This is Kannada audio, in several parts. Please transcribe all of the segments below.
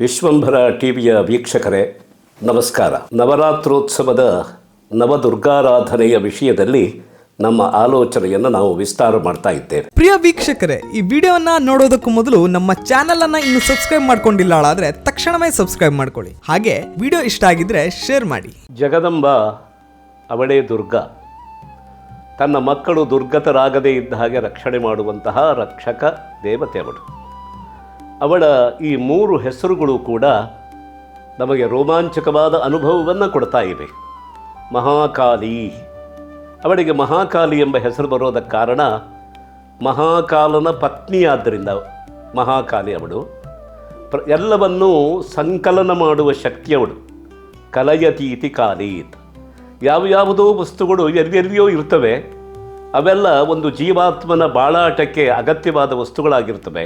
ವಿಶ್ವಂಭರ ಟಿವಿಯ ವೀಕ್ಷಕರೇ ನಮಸ್ಕಾರ. ನವರಾತ್ರೋತ್ಸವದ ನವದುರ್ಗಾರಾಧನೆಯ ವಿಷಯದಲ್ಲಿ ನಮ್ಮ ಆಲೋಚನೆಯನ್ನು ನಾವು ವಿಸ್ತಾರ ಮಾಡ್ತಾ ಇದ್ದೇವೆ. ಪ್ರಿಯ ವೀಕ್ಷಕರೇ, ಈ ವಿಡಿಯೋನ ನೋಡೋದಕ್ಕೂ ಮೊದಲು ನಮ್ಮ ಚಾನೆಲ್ ಅನ್ನ ಇನ್ನು ಸಬ್ಸ್ಕ್ರೈಬ್ ಮಾಡ್ಕೊಂಡಿಲ್ಲ ಆದ್ರೆ ತಕ್ಷಣವೇ ಸಬ್ಸ್ಕ್ರೈಬ್ ಮಾಡ್ಕೊಳ್ಳಿ. ಹಾಗೆ ವಿಡಿಯೋ ಇಷ್ಟ ಆಗಿದ್ರೆ ಶೇರ್ ಮಾಡಿ. ಜಗದಂಬ ಅವಳೇ ದುರ್ಗಾ. ತನ್ನ ಮಕ್ಕಳು ದುರ್ಗತರಾಗದೇ ಇದ್ದ ಹಾಗೆ ರಕ್ಷಣೆ ಮಾಡುವಂತಹ ರಕ್ಷಕ ದೇವತೆ ಅವಳು. ಅವಳ ಈ ಮೂರು ಹೆಸರುಗಳು ಕೂಡ ನಮಗೆ ರೋಮಾಂಚಕವಾದ ಅನುಭವವನ್ನು ಕೊಡ್ತಾ ಇವೆ. ಮಹಾಕಾಲಿ, ಅವಳಿಗೆ ಮಹಾಕಾಲಿ ಎಂಬ ಹೆಸರು ಬರೋದಕ್ಕೆ ಕಾರಣ ಮಹಾಕಾಲನ ಪತ್ನಿಯಾದ್ದರಿಂದ ಮಹಾಕಾಲಿ ಅವಳು. ಎಲ್ಲವನ್ನೂ ಸಂಕಲನ ಮಾಡುವ ಶಕ್ತಿಯವಳು. ಕಲಯತೀತಿ ಕಾಲೀತ್. ಯಾವುದೋ ವಸ್ತುಗಳು ಎಲ್ಲೆಲ್ಲಿಯೋ ಇರ್ತವೆ, ಅವೆಲ್ಲ ಒಂದು ಜೀವಾತ್ಮನ ಬಾಳಾಟಕ್ಕೆ ಅಗತ್ಯವಾದ ವಸ್ತುಗಳಾಗಿರ್ತವೆ.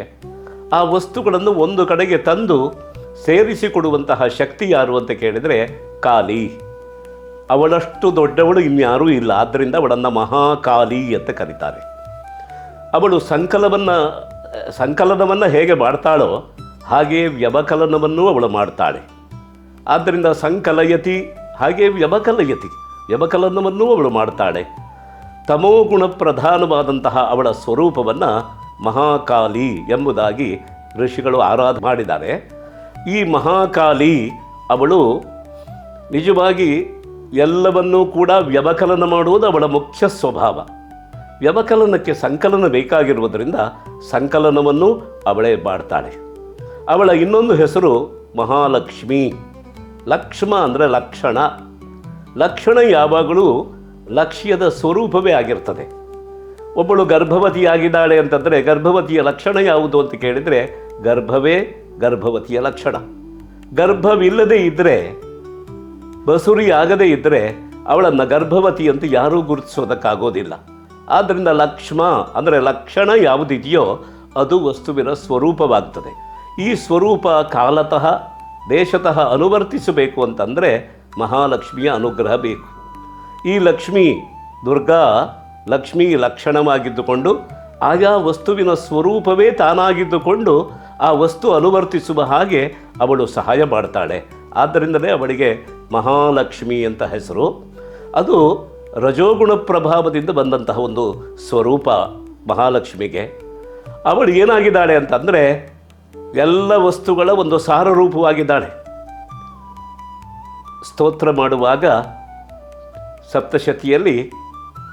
ಆ ವಸ್ತುಗಳನ್ನು ಒಂದು ಕಡೆಗೆ ತಂದು ಸೇರಿಸಿಕೊಡುವಂತಹ ಶಕ್ತಿ ಯಾರು ಅಂತ ಕೇಳಿದರೆ ಕಾಲಿ. ಅವಳಷ್ಟು ದೊಡ್ಡವಳು ಇನ್ಯಾರೂ ಇಲ್ಲ, ಆದ್ದರಿಂದ ಅವಳನ್ನು ಮಹಾಕಾಲಿ ಅಂತ ಕರೀತಾರೆ. ಅವಳು ಸಂಕಲನವನ್ನು ಹೇಗೆ ಮಾಡ್ತಾಳೋ ಹಾಗೇ ವ್ಯವಕಲನವನ್ನೂ ಅವಳು ಮಾಡ್ತಾಳೆ. ಆದ್ದರಿಂದ ಸಂಕಲಯತಿ ಹಾಗೇ ವ್ಯವಕಲನವನ್ನೂ ಅವಳು ಮಾಡ್ತಾಳೆ. ತಮೋಗುಣ ಪ್ರಧಾನವಾದಂತಹ ಅವಳ ಸ್ವರೂಪವನ್ನು ಮಹಾಕಾಲಿ ಎಂಬುದಾಗಿ ಋಷಿಗಳು ಆರಾಧನೆ ಮಾಡಿದ್ದಾರೆ. ಈ ಮಹಾಕಾಲಿ ಅವಳು ನಿಜವಾಗಿ ಎಲ್ಲವನ್ನೂ ಕೂಡ ವ್ಯವಕಲನ ಮಾಡುವುದು ಅವಳ ಮುಖ್ಯ ಸ್ವಭಾವ. ವ್ಯವಕಲನಕ್ಕೆ ಸಂಕಲನ ಬೇಕಾಗಿರುವುದರಿಂದ ಸಂಕಲನವನ್ನು ಅವಳೇ ಮಾಡ್ತಾಳೆ. ಅವಳ ಇನ್ನೊಂದು ಹೆಸರು ಮಹಾಲಕ್ಷ್ಮಿ. ಲಕ್ಷ್ಮ ಅಂದರೆ ಲಕ್ಷಣ. ಲಕ್ಷಣ ಯಾವಾಗಲೂ ಲಕ್ಷ್ಯದ ಸ್ವರೂಪವೇ ಆಗಿರ್ತದೆ. ಒಬ್ಬಳು ಗರ್ಭವತಿಯಾಗಿದ್ದಾಳೆ ಅಂತಂದರೆ ಗರ್ಭವತಿಯ ಲಕ್ಷಣ ಯಾವುದು ಅಂತ ಕೇಳಿದರೆ ಗರ್ಭವೇ ಗರ್ಭವತಿಯ ಲಕ್ಷಣ. ಗರ್ಭವಿಲ್ಲದೆ ಇದ್ದರೆ, ಬಸುರಿಯಾಗದೇ ಇದ್ದರೆ ಅವಳನ್ನು ಗರ್ಭವತಿ ಅಂತ ಯಾರೂ ಗುರುತಿಸೋದಕ್ಕಾಗೋದಿಲ್ಲ. ಆದ್ದರಿಂದ ಲಕ್ಷ್ಮ ಅಂದರೆ ಲಕ್ಷಣ ಯಾವುದಿದೆಯೋ ಅದು ವಸ್ತುವಿನ ಸ್ವರೂಪವಾಗ್ತದೆ. ಈ ಸ್ವರೂಪ ಕಾಲತಃ ದೇಶತಃ ಅನುವರ್ತಿಸಬೇಕು ಅಂತಂದರೆ ಮಹಾಲಕ್ಷ್ಮಿಯ ಅನುಗ್ರಹ ಬೇಕು. ಈ ಲಕ್ಷ್ಮೀ ದುರ್ಗಾ ಲಕ್ಷ್ಮೀ ಲಕ್ಷಣವಾಗಿದ್ದುಕೊಂಡು ಆಯಾ ವಸ್ತುವಿನ ಸ್ವರೂಪವೇ ತಾನಾಗಿದ್ದುಕೊಂಡು ಆ ವಸ್ತು ಅನುವರ್ತಿಸುವ ಹಾಗೆ ಅವಳು ಸಹಾಯ ಮಾಡ್ತಾಳೆ. ಆದ್ದರಿಂದಲೇ ಅವಳಿಗೆ ಮಹಾಲಕ್ಷ್ಮಿ ಅಂತ ಹೆಸರು. ಅದು ರಜೋಗುಣ ಪ್ರಭಾವದಿಂದ ಬಂದಂತಹ ಒಂದು ಸ್ವರೂಪ ಮಹಾಲಕ್ಷ್ಮಿಗೆ. ಅವಳು ಏನಾಗಿದ್ದಾಳೆ ಅಂತಂದರೆ ಎಲ್ಲ ವಸ್ತುಗಳ ಒಂದು ಸಾರರೂಪವಾಗಿದ್ದಾಳೆ. ಸ್ತೋತ್ರ ಮಾಡುವಾಗ ಸಪ್ತಶತಿಯಲ್ಲಿ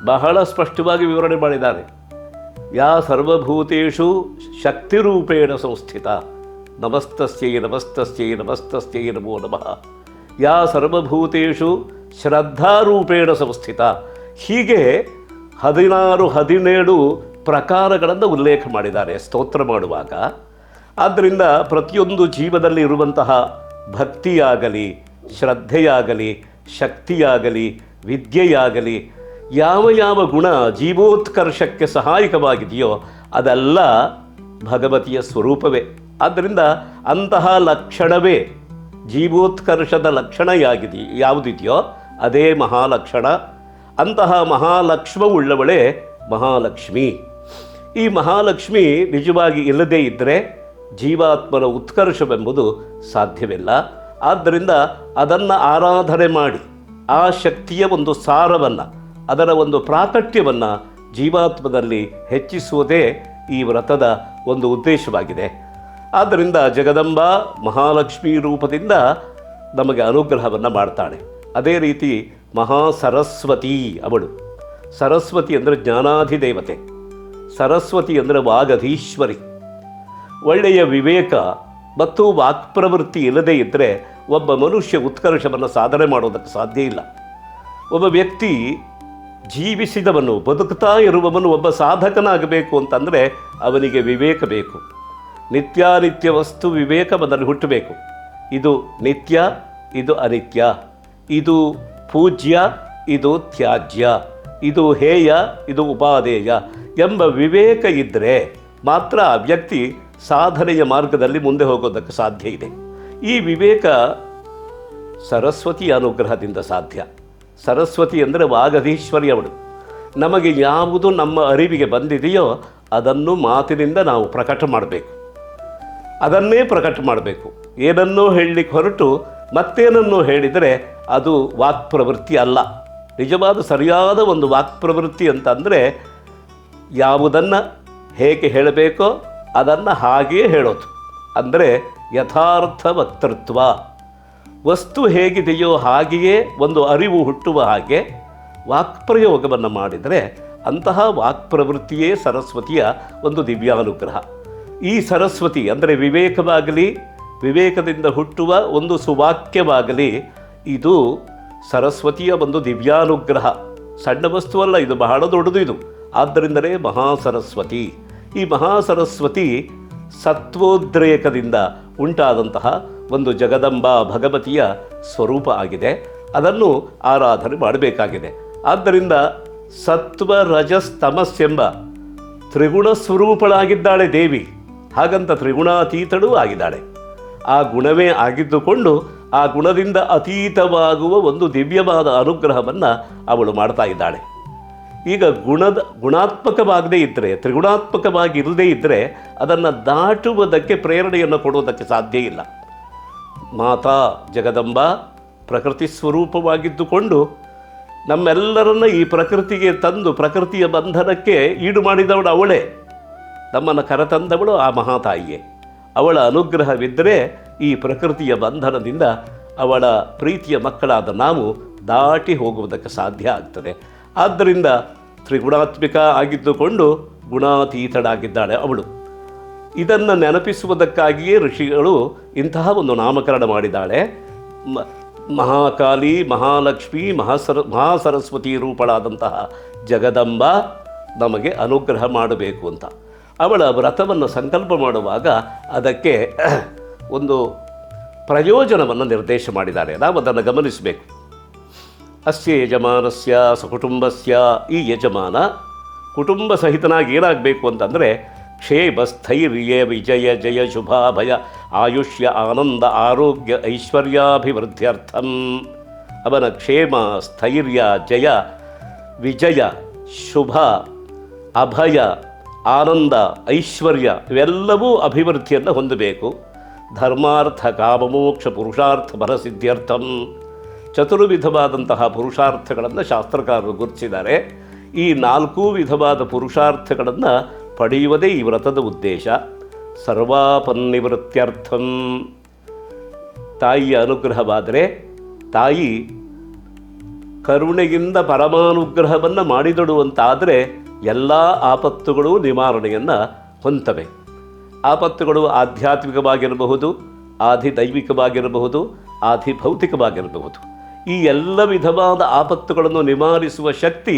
ಬಹಳ ಸ್ಪಷ್ಟವಾಗಿ ವಿವರಣೆ ಮಾಡಿದ್ದಾರೆ. ಯಾ ಸರ್ವಭೂತೇಷು ಶಕ್ತಿರೂಪೇಣ ಸಂಸ್ಥಿತ ನಮಸ್ತಸ್ಯೈ ನಮಸ್ತಸ್ಯೈ ನಮಸ್ತಸ್ಯೈ ನಮೋ ನಮಃ. ಯಾ ಸರ್ವಭೂತೇಷು ಶ್ರದ್ಧಾರೂಪೇಣ ಸಂಸ್ಥಿತ. ಹೀಗೆ 16-17 ಪ್ರಕಾರಗಳನ್ನು ಉಲ್ಲೇಖ ಮಾಡಿದ್ದಾರೆ ಸ್ತೋತ್ರ ಮಾಡುವಾಗ. ಆದ್ದರಿಂದ ಪ್ರತಿಯೊಂದು ಜೀವದಲ್ಲಿ ಇರುವಂತಹ ಭಕ್ತಿಯಾಗಲಿ, ಶ್ರದ್ಧೆಯಾಗಲಿ, ಶಕ್ತಿಯಾಗಲಿ, ವಿದ್ಯೆಯಾಗಲಿ, ಯಾವ ಗುಣ ಜೀವೋತ್ಕರ್ಷಕ್ಕೆ ಸಹಾಯಕವಾಗಿದೆಯೋ ಅದೆಲ್ಲ ಭಗವತಿಯ ಸ್ವರೂಪವೇ. ಆದ್ದರಿಂದ ಅಂತಹ ಲಕ್ಷಣವೇ ಜೀವೋತ್ಕರ್ಷದ ಲಕ್ಷಣ ಯಾವುದಿದೆಯೋ ಅದೇ ಮಹಾಲಕ್ಷಣ. ಅಂತಹ ಮಹಾಲಕ್ಷ್ಮವುಳ್ಳವಳೇ ಮಹಾಲಕ್ಷ್ಮಿ. ಈ ಮಹಾಲಕ್ಷ್ಮಿ ನಿಜವಾಗಿ ಇಲ್ಲದೇ ಇದ್ದರೆ ಜೀವಾತ್ಮನ ಉತ್ಕರ್ಷವೆಂಬುದು ಸಾಧ್ಯವಿಲ್ಲ. ಆದ್ದರಿಂದ ಅದನ್ನು ಆರಾಧನೆ ಮಾಡಿ ಆ ಶಕ್ತಿಯ ಒಂದು ಸಾರವನ್ನು, ಅದರ ಒಂದು ಪ್ರಾಕಟ್ಯವನ್ನು ಜೀವಾತ್ಮದಲ್ಲಿ ಹೆಚ್ಚಿಸುವುದೇ ಈ ವ್ರತದ ಒಂದು ಉದ್ದೇಶವಾಗಿದೆ. ಆದ್ದರಿಂದ ಜಗದಂಬ ಮಹಾಲಕ್ಷ್ಮಿ ರೂಪದಿಂದ ನಮಗೆ ಅನುಗ್ರಹವನ್ನು ಮಾಡ್ತಾಳೆ. ಅದೇ ರೀತಿ ಮಹಾಸರಸ್ವತಿ ಅವಳು. ಸರಸ್ವತಿ ಅಂದರೆ ಜ್ಞಾನಾಧಿದೇವತೆ. ಸರಸ್ವತಿ ಅಂದರೆ ವಾಗಧೀಶ್ವರಿ. ಒಳ್ಳೆಯ ವಿವೇಕ ಮತ್ತು ವಾಕ್ಪ್ರವೃತ್ತಿ ಇಲ್ಲದೇ ಇದ್ದರೆ ಒಬ್ಬ ಮನುಷ್ಯ ಉತ್ಕರ್ಷವನ್ನು ಸಾಧನೆ ಮಾಡೋದಕ್ಕೆ ಸಾಧ್ಯ ಇಲ್ಲ. ಒಬ್ಬ ವ್ಯಕ್ತಿ ಜೀವಿಸಿದವನು, ಬದುಕ್ತಾ ಇರುವವನು ಒಬ್ಬ ಸಾಧಕನಾಗಬೇಕು ಅಂತಂದರೆ ಅವನಿಗೆ ವಿವೇಕ ಬೇಕು. ನಿತ್ಯಾನಿತ್ಯ ವಸ್ತು ವಿವೇಕ ಅದರಲ್ಲಿ ಹುಟ್ಟಬೇಕು. ಇದು ನಿತ್ಯ, ಇದು ಅನಿತ್ಯ, ಇದು ಪೂಜ್ಯ, ಇದು ತ್ಯಾಜ್ಯ, ಇದು ಹೇಯ, ಇದು ಉಪಾದೇಯ ಎಂಬ ವಿವೇಕ ಇದ್ದರೆ ಮಾತ್ರ ಆ ವ್ಯಕ್ತಿ ಸಾಧನೆಯ ಮಾರ್ಗದಲ್ಲಿ ಮುಂದೆ ಹೋಗೋದಕ್ಕೆ ಸಾಧ್ಯ ಇದೆ. ಈ ವಿವೇಕ ಸರಸ್ವತಿಯ ಅನುಗ್ರಹದಿಂದ ಸಾಧ್ಯ. ಸರಸ್ವತಿ ಅಂದರೆ ವಾಗಧೀಶ್ವರಿ ಅವಳು. ನಮಗೆ ಯಾವುದು ನಮ್ಮ ಅರಿವಿಗೆ ಬಂದಿದೆಯೋ ಅದನ್ನು ಮಾತಿನಿಂದ ನಾವು ಪ್ರಕಟ ಮಾಡಬೇಕು. ಅದನ್ನೇ ಪ್ರಕಟ ಮಾಡಬೇಕು. ಏನನ್ನೋ ಹೇಳಲಿಕ್ಕೆ ಹೊರಟು ಮತ್ತೇನನ್ನೋ ಹೇಳಿದರೆ ಅದು ವಾಕ್ಪ್ರವೃತ್ತಿ ಅಲ್ಲ. ನಿಜವಾದ ಸರಿಯಾದ ಒಂದು ವಾಕ್ಪ್ರವೃತ್ತಿ ಅಂತಂದರೆ ಯಾವುದನ್ನು ಹೇಗೆ ಹೇಳಬೇಕೋ ಅದನ್ನು ಹಾಗೆಯೇ ಹೇಳೋದು, ಅಂದರೆ ಯಥಾರ್ಥ ವಕ್ತೃತ್ವ. ವಸ್ತು ಹೇಗಿದೆಯೋ ಹಾಗೆಯೇ ಒಂದು ಅರಿವು ಹುಟ್ಟುವ ಹಾಗೆ ವಾಕ್ಪ್ರಯೋಗವನ್ನು ಮಾಡಿದರೆ ಅಂತಹ ವಾಕ್ಪ್ರವೃತ್ತಿಯೇ ಸರಸ್ವತಿಯ ಒಂದು ದಿವ್ಯಾನುಗ್ರಹ. ಈ ಸರಸ್ವತಿ ಅಂದರೆ ವಿವೇಕವಾಗಲಿ, ವಿವೇಕದಿಂದ ಹುಟ್ಟುವ ಒಂದು ಸುವಾಕ್ಯವಾಗಲಿ, ಇದು ಸರಸ್ವತಿಯ ಒಂದು ದಿವ್ಯಾನುಗ್ರಹ. ಸಣ್ಣ ವಸ್ತುವಲ್ಲ, ಇದು ಬಹಳ ದೊಡ್ಡದು. ಇದು ಆದ್ದರಿಂದಲೇ ಮಹಾಸರಸ್ವತಿ. ಈ ಮಹಾಸರಸ್ವತಿ ಸತ್ವೋದ್ರೇಕದಿಂದ ಉಂಟಾದಂತಹ ಒಂದು ಜಗದಂಬಾ ಭಗವತಿಯ ಸ್ವರೂಪ ಆಗಿದೆ. ಅದನ್ನು ಆರಾಧನೆ ಮಾಡಬೇಕಾಗಿದೆ. ಆದ್ದರಿಂದ ಸತ್ವ ರಜಸ್ ತಮಸ್ ಎಂಬ ತ್ರಿಗುಣ ಸ್ವರೂಪಳಾಗಿದ್ದಾಳೆ ದೇವಿ. ಹಾಗಂತ ತ್ರಿಗುಣಾತೀತಳೂ ಆಗಿದ್ದಾಳೆ. ಆ ಗುಣವೇ ಆಗಿದ್ದುಕೊಂಡು ಆ ಗುಣದಿಂದ ಅತೀತವಾಗುವ ಒಂದು ದಿವ್ಯವಾದ ಅನುಗ್ರಹವನ್ನು ಅವಳು ಮಾಡ್ತಾ ಇದ್ದಾಳೆ. ಈಗ ಗುಣಾತ್ಮಕವಾಗದೇ ಇದ್ದರೆ, ತ್ರಿಗುಣಾತ್ಮಕವಾಗಿ ಇಲ್ಲದೇ ಇದ್ದರೆ ಅದನ್ನು ದಾಟುವುದಕ್ಕೆ ಪ್ರೇರಣೆಯನ್ನು ಕೊಡುವುದಕ್ಕೆ ಸಾಧ್ಯ ಇಲ್ಲ. ಮಾತಾ ಜಗದಂಬ ಪ್ರಕೃತಿ ಸ್ವರೂಪವಾಗಿದ್ದುಕೊಂಡು ನಮ್ಮೆಲ್ಲರನ್ನ ಈ ಪ್ರಕೃತಿಗೆ ತಂದು ಪ್ರಕೃತಿಯ ಬಂಧನಕ್ಕೆ ಈಡು ಮಾಡಿದವಳು ಅವಳೇ. ನಮ್ಮನ್ನು ಕರೆತಂದವಳು ಆ ಮಹಾತಾಯಿಯೇ. ಅವಳ ಅನುಗ್ರಹವಿದ್ದರೆ ಈ ಪ್ರಕೃತಿಯ ಬಂಧನದಿಂದ ಅವಳ ಪ್ರೀತಿಯ ಮಕ್ಕಳಾದ ನಾವು ದಾಟಿ ಹೋಗುವುದಕ್ಕೆ ಸಾಧ್ಯ ಆಗ್ತದೆ. ಆದ್ದರಿಂದ ತ್ರಿಗುಣಾತ್ಮಿಕ ಆಗಿದ್ದುಕೊಂಡು ಗುಣಾತೀತಳಾಗಿದ್ದಾಳೆ ಅವಳು. ಇದನ್ನು ನೆನಪಿಸುವುದಕ್ಕಾಗಿಯೇ ಋಷಿಗಳು ಇಂತಹ ಒಂದು ನಾಮಕರಣ ಮಾಡಿದ್ದಾಳೆ. ಮಹಾಕಾಳಿ, ಮಹಾಲಕ್ಷ್ಮಿ, ಮಹಾಸರಸ್ವತಿ ರೂಪಳಾದಂತಹ ಜಗದಂಬ ನಮಗೆ ಅನುಗ್ರಹ ಮಾಡಬೇಕು ಅಂತ ಅವಳ ವ್ರತವನ್ನು ಸಂಕಲ್ಪ ಮಾಡುವಾಗ ಅದಕ್ಕೆ ಒಂದು ಪ್ರಯೋಜನವನ್ನು ನಿರ್ದೇಶ ಮಾಡಿದ್ದಾರೆ. ನಾವು ಅದನ್ನು ಗಮನಿಸಬೇಕು. ಅಸ್ಯ ಯಜಮಾನಸ್ಯ ಸಕುಟುಂಬಸ್ಯ, ಈ ಯಜಮಾನ ಕುಟುಂಬ ಸಹಿತನಾಗಿ ಏನಾಗಬೇಕು ಅಂತಂದರೆ ಕ್ಷೇಮ ಸ್ಥೈರ್ಯ ವಿಜಯ ಜಯ ಶುಭಾಭಯ ಆಯುಷ್ಯ ಆನಂದ ಆರೋಗ್ಯ ಐಶ್ವರ್ಯಾಭಿವೃದ್ಧ್ಯರ್ಥಂ. ಅವನ ಕ್ಷೇಮ ಸ್ಥೈರ್ಯ ಜಯ ವಿಜಯ ಶುಭ ಅಭಯ ಆನಂದ ಐಶ್ವರ್ಯ ಇವೆಲ್ಲವೂ ಅಭಿವೃದ್ಧಿಯನ್ನು ಹೊಂದಬೇಕು. ಧರ್ಮಾರ್ಥ ಕಾಮಮೋಕ್ಷ ಪುರುಷಾರ್ಥ ಫಲಸಿದ್ಧ್ಯರ್ಥಂ. ಚತುರ್ವಿಧವಾದಂತಹ ಪುರುಷಾರ್ಥಗಳನ್ನು ಶಾಸ್ತ್ರಕಾರರು ಗುರುತಿಸಿದ್ದಾರೆ. ಈ 4 ವಿಧವಾದ ಪುರುಷಾರ್ಥಗಳನ್ನು ಪಡೆಯುವುದೇ ಈ ವ್ರತದ ಉದ್ದೇಶ. ಸರ್ವಾಪನ್ನಿವೃತ್ತ್ಯರ್ಥಂ. ತಾಯಿಯ ಅನುಗ್ರಹವಾದರೆ ತಾಯಿ ಕರುಣೆಯಿಂದ ಪರಮಾನುಗ್ರಹವನ್ನು ಮಾಡಿದಳು ಅಂತಾದರೆ ಎಲ್ಲ ಆಪತ್ತುಗಳು ನಿವಾರಣೆಯನ್ನು ಹೊಂದವೆ. ಆಪತ್ತುಗಳು ಆಧ್ಯಾತ್ಮಿಕವಾಗಿರಬಹುದು, ಆಧಿದೈವಿಕವಾಗಿರಬಹುದು, ಆಧಿಭೌತಿಕವಾಗಿರಬಹುದು. ಈ ಎಲ್ಲ ವಿಧವಾದ ಆಪತ್ತುಗಳನ್ನು ನಿವಾರಿಸುವ ಶಕ್ತಿ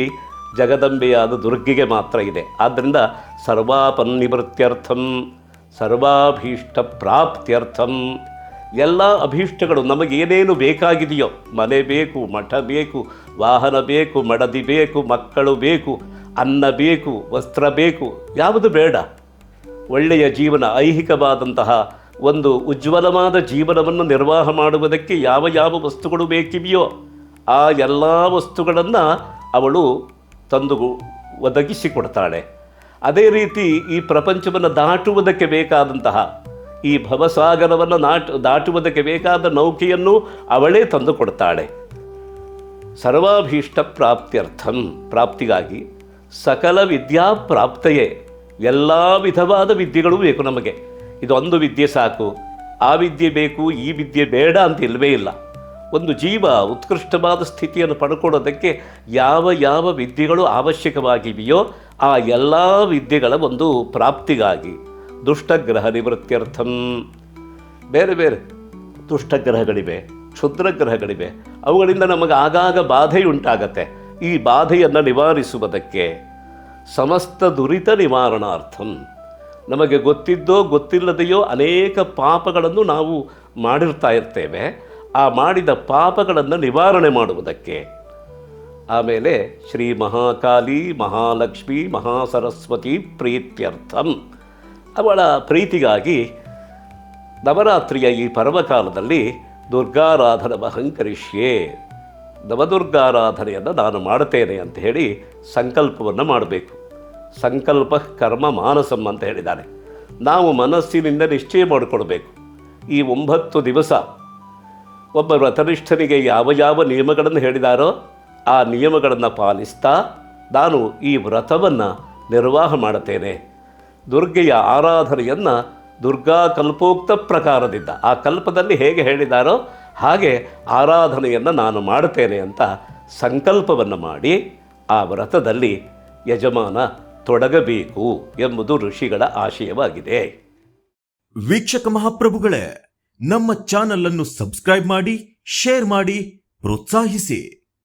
ಜಗದಂಬೆಯಾದ ದುರ್ಗಿಗೆ ಮಾತ್ರ ಇದೆ. ಆದ್ದರಿಂದ ಸರ್ವಾಪನ್ನಿವೃತ್ತ್ಯರ್ಥಂ ಸರ್ವಾಭೀಷ್ಟ ಪ್ರಾಪ್ತ್ಯರ್ಥಂ. ಎಲ್ಲ ಅಭೀಷ್ಟಗಳು ನಮಗೇನೇನು ಬೇಕಾಗಿದೆಯೋ, ಮನೆ ಬೇಕು, ಮಠ ಬೇಕು, ವಾಹನ ಬೇಕು, ಮಡದಿ ಬೇಕು, ಮಕ್ಕಳು ಬೇಕು, ಅನ್ನ ಬೇಕು, ವಸ್ತ್ರ ಬೇಕು, ಯಾವುದು ಬೇಡ, ಒಳ್ಳೆಯ ಜೀವನ, ಐಹಿಕವಾದಂತಹ ಒಂದು ಉಜ್ವಲವಾದ ಜೀವನವನ್ನು ನಿರ್ವಾಹ ಮಾಡುವುದಕ್ಕೆ ಯಾವ ಯಾವ ವಸ್ತುಗಳು ಬೇಕಿವೆಯೋ ಆ ಎಲ್ಲ ವಸ್ತುಗಳನ್ನು ಅವಳು ತಂದು ಒದಗಿಸಿಕೊಡ್ತಾಳೆ. ಅದೇ ರೀತಿ ಈ ಪ್ರಪಂಚವನ್ನು ದಾಟುವುದಕ್ಕೆ ಬೇಕಾದಂತಹ ಈ ಭವಸಾಗರವನ್ನು ದಾಟುವುದಕ್ಕೆ ಬೇಕಾದ ನೌಕೆಯನ್ನು ಅವಳೇ ತಂದು ಕೊಡ್ತಾಳೆ. ಸರ್ವಾಭೀಷ್ಟ ಪ್ರಾಪ್ತ್ಯರ್ಥಂ, ಪ್ರಾಪ್ತಿಗಾಗಿ ಸಕಲ ವಿದ್ಯಾ ಪ್ರಾಪ್ತೆಯೇ. ಎಲ್ಲ ವಿಧವಾದ ವಿದ್ಯೆಗಳು ಬೇಕು ನಮಗೆ. ಇದೊಂದು ವಿದ್ಯೆ ಸಾಕು, ಆ ವಿದ್ಯೆ ಬೇಕು, ಈ ವಿದ್ಯೆ ಬೇಡ ಅಂತ ಇಲ್ಲವೇ ಇಲ್ಲ. ಒಂದು ಜೀವ ಉತ್ಕೃಷ್ಟವಾದ ಸ್ಥಿತಿಯನ್ನು ಪಡ್ಕೊಳ್ಳೋದಕ್ಕೆ ಯಾವ ಯಾವ ವಿದ್ಯೆಗಳು ಅವಶ್ಯಕವಾಗಿವೆಯೋ ಆ ಎಲ್ಲ ವಿದ್ಯೆಗಳ ಒಂದು ಪ್ರಾಪ್ತಿಗಾಗಿ ದುಷ್ಟಗ್ರಹ ನಿವೃತ್ತ್ಯರ್ಥಂ. ಬೇರೆ ಬೇರೆ ದುಷ್ಟಗ್ರಹಗಳಿವೆ, ಕ್ಷುದ್ರಗ್ರಹಗಳಿವೆ, ಅವುಗಳಿಂದ ನಮಗೆ ಆಗಾಗ ಬಾಧೆಯುಂಟಾಗತ್ತೆ. ಈ ಬಾಧೆಯನ್ನು ನಿವಾರಿಸುವುದಕ್ಕೆ ಸಮಸ್ತ ದುರಿತ ನಿವಾರಣಾರ್ಥಂ. ನಮಗೆ ಗೊತ್ತಿದ್ದೋ ಗೊತ್ತಿಲ್ಲದೆಯೋ ಅನೇಕ ಪಾಪಗಳನ್ನು ನಾವು ಮಾಡಿರ್ತಾ ಇರ್ತೇವೆ. ಆ ಮಾಡಿದ ಪಾಪಗಳನ್ನು ನಿವಾರಣೆ ಮಾಡುವುದಕ್ಕೆ. ಆಮೇಲೆ ಶ್ರೀ ಮಹಾಕಾಳಿ, ಮಹಾಲಕ್ಷ್ಮಿ, ಮಹಾಸರಸ್ವತಿ ಪ್ರೀತ್ಯರ್ಥಂ. ಅವಳ ಪ್ರೀತಿಗಾಗಿ ನವರಾತ್ರಿಯ ಈ ಪರ್ವಕಾಲದಲ್ಲಿ ದುರ್ಗಾರಾಧನ ಅಹಂಕರಿಷ್ಯೆ, ನವದುರ್ಗಾರಾಧನೆಯನ್ನು ನಾನು ಮಾಡುತ್ತೇನೆ ಅಂತ ಹೇಳಿ ಸಂಕಲ್ಪವನ್ನು ಮಾಡಬೇಕು. ಸಂಕಲ್ಪ ಕರ್ಮ ಮಾನಸಂ ಅಂತ ಹೇಳಿದ್ದಾರೆ. ನಾವು ಮನಸ್ಸಿನಿಂದ ನಿಶ್ಚಯ ಮಾಡಿಕೊಡ್ಬೇಕು. ಈ 9 ದಿವಸ ಒಬ್ಬ ವ್ರತನಿಷ್ಠನಿಗೆ ಯಾವ ಯಾವ ನಿಯಮಗಳನ್ನು ಹೇಳಿದಾರೋ ಆ ನಿಯಮಗಳನ್ನು ಪಾಲಿಸ್ತಾ ನಾನು ಈ ವ್ರತವನ್ನು ನಿರ್ವಾಹ ಮಾಡುತ್ತೇನೆ. ದುರ್ಗೆಯ ಆರಾಧನೆಯನ್ನು ದುರ್ಗಾ ಕಲ್ಪೋಕ್ತ ಪ್ರಕಾರದಿಂದ ಆ ಕಲ್ಪದಲ್ಲಿ ಹೇಗೆ ಹೇಳಿದಾರೋ ಹಾಗೆ ಆರಾಧನೆಯನ್ನು ನಾನು ಮಾಡುತ್ತೇನೆ ಅಂತ ಸಂಕಲ್ಪವನ್ನು ಮಾಡಿ ಆ ವ್ರತದಲ್ಲಿ ಯಜಮಾನ ತೊಡಗಬೇಕು ಎಂಬುದು ಋಷಿಗಳ ಆಶಯವಾಗಿದೆ. ವೀಕ್ಷಕ ಮಹಾಪ್ರಭುಗಳೇ, ನಮ್ಮ ಚಾನಲ್ ಅನ್ನು ಸಬ್ಸ್ಕ್ರೈಬ್ ಮಾಡಿ, ಶೇರ್ ಮಾಡಿ, ಪ್ರೋತ್ಸಾಹಿಸಿ.